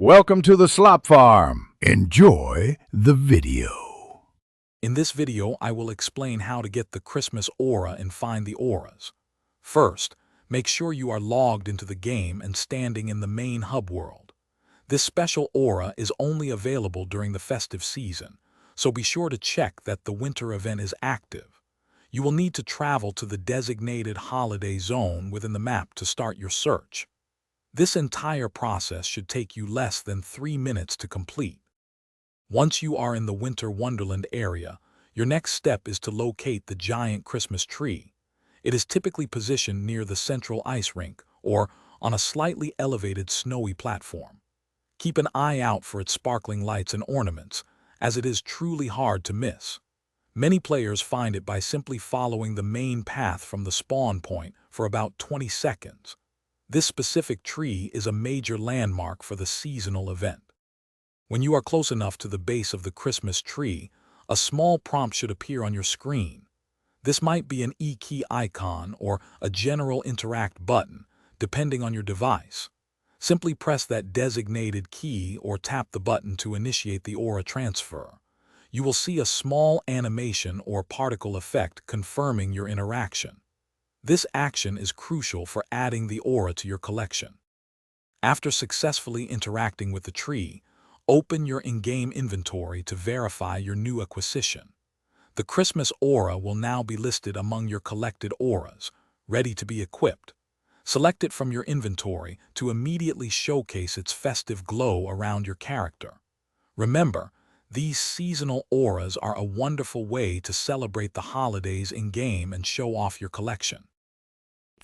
Welcome to the Slop Farm. Enjoy the video. In this video, I will explain how to get the Christmas aura and find the auras. First, make sure you are logged into the game and standing in the main hub world. This special aura is only available during the festive season, so be sure to check that the winter event is active. You will need to travel to the designated holiday zone within the map to start your search. This entire process should take you less than 3 minutes to complete. Once you are in the Winter Wonderland area, your next step is to locate the giant Christmas tree. It is typically positioned near the central ice rink or on a slightly elevated snowy platform. Keep an eye out for its sparkling lights and ornaments, as it is truly hard to miss. Many players find it by simply following the main path from the spawn point for about 20 seconds. This specific tree is a major landmark for the seasonal event. When you are close enough to the base of the Christmas tree, a small prompt should appear on your screen. This might be an E-key icon or a general interact button, depending on your device. Simply press that designated key or tap the button to initiate the aura transfer. You will see a small animation or particle effect confirming your interaction. This action is crucial for adding the aura to your collection. After successfully interacting with the tree, open your in-game inventory to verify your new acquisition. The Christmas aura will now be listed among your collected auras, ready to be equipped. Select it from your inventory to immediately showcase its festive glow around your character. Remember, these seasonal auras are a wonderful way to celebrate the holidays in-game and show off your collection.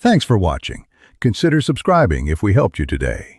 Thanks for watching. Consider subscribing if we helped you today.